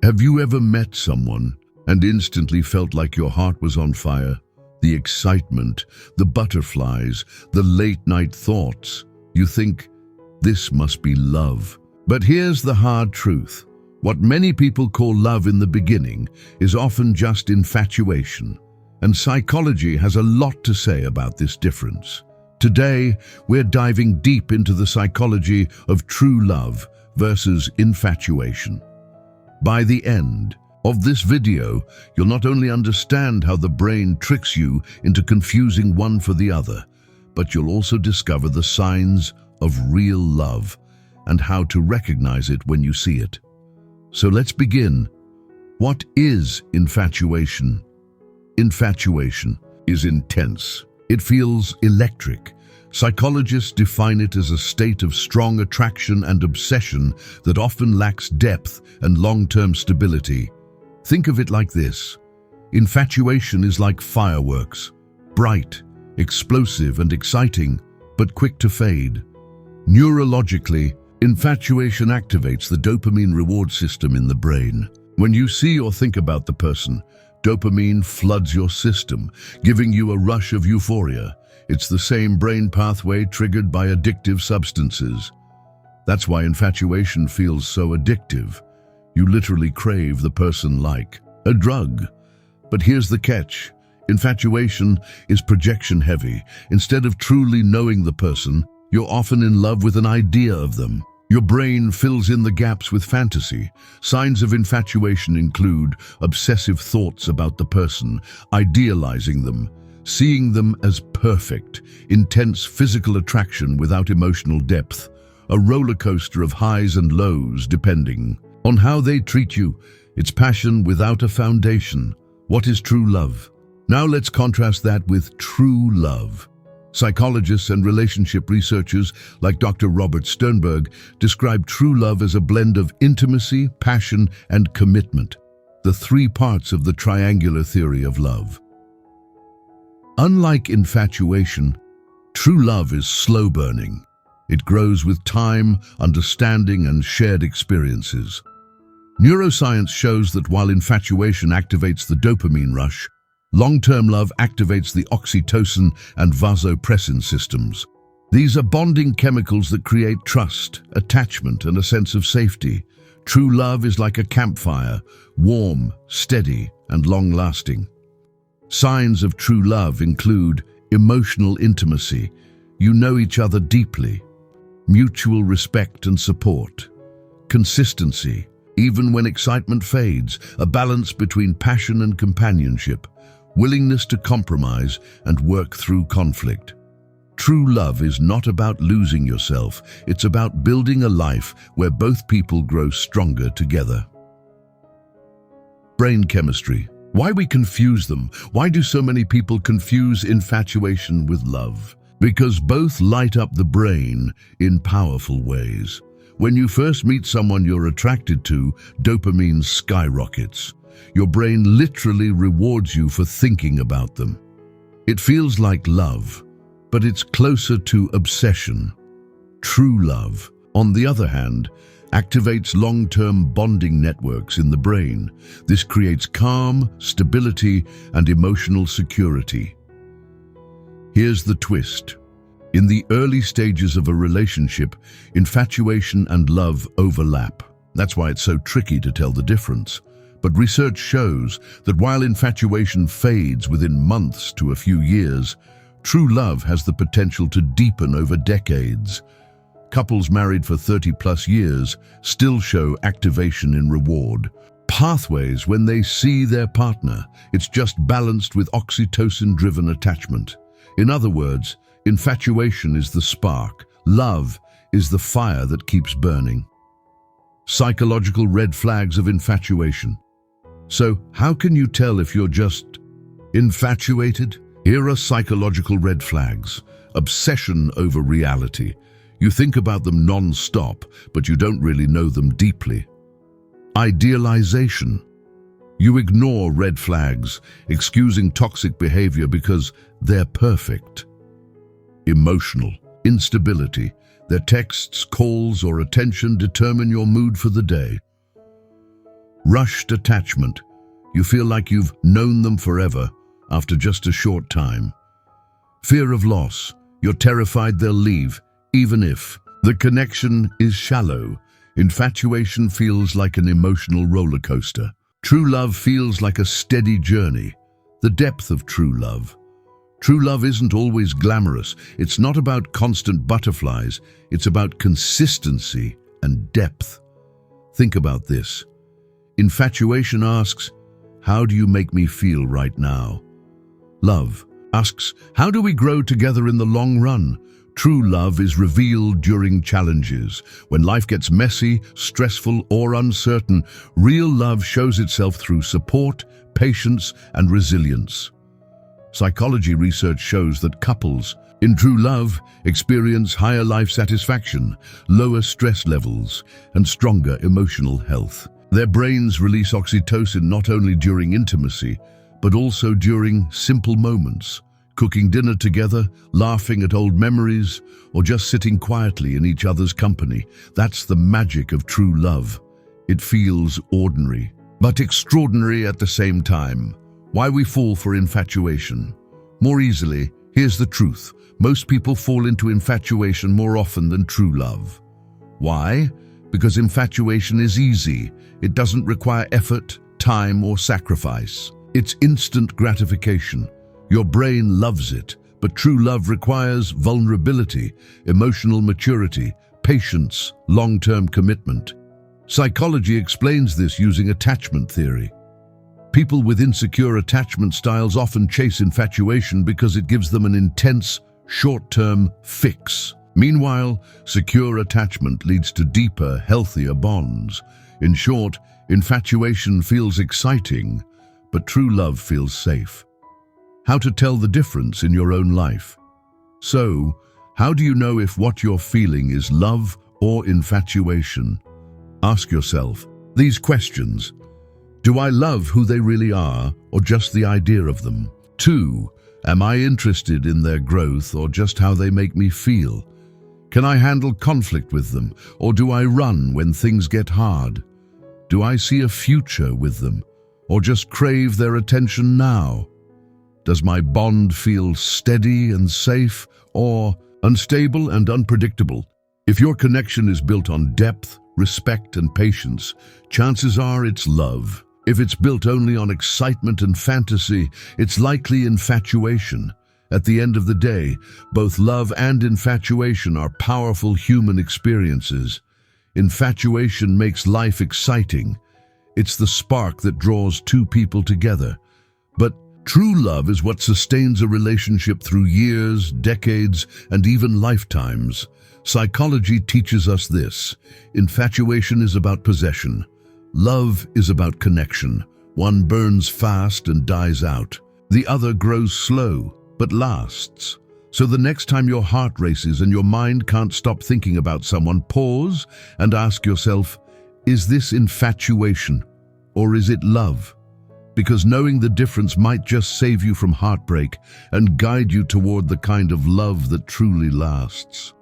Have you ever met someone and instantly felt like your heart was on fire? The excitement, the butterflies, the late-night thoughts. You think, this must be love. But here's the hard truth. What many people call love in the beginning is often just infatuation. And psychology has a lot to say about this difference. Today, we're diving deep into the psychology of true love versus infatuation. By the end of this video, you'll not only understand how the brain tricks you into confusing one for the other, but you'll also discover the signs of real love and how to recognize it when you see it. So let's begin. What is infatuation? Infatuation is intense. It feels electric. Psychologists define it as a state of strong attraction and obsession that often lacks depth and long-term stability. Think of it like this. Infatuation is like fireworks, bright, explosive and exciting, but quick to fade. Neurologically, infatuation activates the dopamine reward system in the brain. When you see or think about the person, dopamine floods your system, giving you a rush of euphoria. It's the same brain pathway triggered by addictive substances. That's why infatuation feels so addictive. You literally crave the person like a drug. But here's the catch. Infatuation is projection heavy. Instead of truly knowing the person, you're often in love with an idea of them. Your brain fills in the gaps with fantasy. Signs of infatuation include obsessive thoughts about the person, idealizing them, seeing them as perfect, intense physical attraction without emotional depth, a roller coaster of highs and lows depending on how they treat you. It's passion without a foundation. What is true love? Now let's contrast that with true love. Psychologists and relationship researchers like Dr. Robert Sternberg describe true love as a blend of intimacy, passion, and commitment, the three parts of the triangular theory of love. Unlike infatuation, true love is slow-burning. It grows with time, understanding, and shared experiences. Neuroscience shows that while infatuation activates the dopamine rush, long-term love activates the oxytocin and vasopressin systems. These are bonding chemicals that create trust, attachment, and a sense of safety. True love is like a campfire, warm, steady, and long-lasting. Signs of true love include emotional intimacy. You know each other deeply. Mutual respect and support. Consistency, even when excitement fades, a balance between passion and companionship. Willingness to compromise and work through conflict. True love is not about losing yourself. It's about building a life where both people grow stronger together. Brain chemistry. Why we confuse them? Why do so many people confuse infatuation with love? Because both light up the brain in powerful ways. When you first meet someone you're attracted to, dopamine skyrockets. Your brain literally rewards you for thinking about them. It feels like love, but it's closer to obsession. True love, on the other hand, activates long-term bonding networks in the brain. This creates calm, stability, and emotional security. Here's the twist. In the early stages of a relationship, infatuation and love overlap. That's why it's so tricky to tell the difference. But research shows that while infatuation fades within months to a few years, true love has the potential to deepen over decades. Couples married for 30+ years still show activation in reward pathways when they see their partner. It's just balanced with oxytocin-driven attachment. In other words, infatuation is the spark, love is the fire that keeps burning. Psychological red flags of infatuation. So, how can you tell if you're just infatuated? Here are psychological red flags. Obsession over reality. You think about them non-stop, but you don't really know them deeply. Idealization. You ignore red flags, excusing toxic behavior because they're perfect. Emotional instability. Their texts, calls, or attention determine your mood for the day. Rushed attachment. You feel like you've known them forever after just a short time. Fear of loss. You're terrified they'll leave, even if the connection is shallow. Infatuation feels like an emotional roller coaster. True love feels like a steady journey. The depth of true love. True love isn't always glamorous. It's not about constant butterflies. It's about consistency and depth. Think about this. Infatuation asks, how do you make me feel right now? Love asks, how do we grow together in the long run? True love is revealed during challenges. When life gets messy, stressful, or uncertain, real love shows itself through support, patience, and resilience. Psychology research shows that couples in true love experience higher life satisfaction, lower stress levels, and stronger emotional health. Their brains release oxytocin not only during intimacy, but also during simple moments. Cooking dinner together, laughing at old memories, or just sitting quietly in each other's company. That's the magic of true love. It feels ordinary, but extraordinary at the same time. Why we fall for infatuation? More easily, here's the truth. Most people fall into infatuation more often than true love. Why? Because infatuation is easy. It doesn't require effort, time, or sacrifice. It's instant gratification. Your brain loves it, but true love requires vulnerability, emotional maturity, patience, long-term commitment. Psychology explains this using attachment theory. People with insecure attachment styles often chase infatuation because it gives them an intense, short-term fix. Meanwhile, secure attachment leads to deeper, healthier bonds. In short, infatuation feels exciting, but true love feels safe. How to tell the difference in your own life? So, how do you know if what you're feeling is love or infatuation? Ask yourself these questions. Do I love who they really are, or just the idea of them? 2. Am I interested in their growth or just how they make me feel? Can I handle conflict with them, or do I run when things get hard? Do I see a future with them, or just crave their attention now? Does my bond feel steady and safe, or unstable and unpredictable? If your connection is built on depth, respect, and patience, chances are it's love. If it's built only on excitement and fantasy, it's likely infatuation. At the end of the day, both love and infatuation are powerful human experiences. Infatuation makes life exciting. It's the spark that draws two people together. But true love is what sustains a relationship through years, decades, and even lifetimes. Psychology teaches us this. Infatuation is about possession. Love is about connection. One burns fast and dies out. The other grows slow, but lasts. So the next time your heart races and your mind can't stop thinking about someone, pause and ask yourself, is this infatuation or is it love? Because knowing the difference might just save you from heartbreak and guide you toward the kind of love that truly lasts.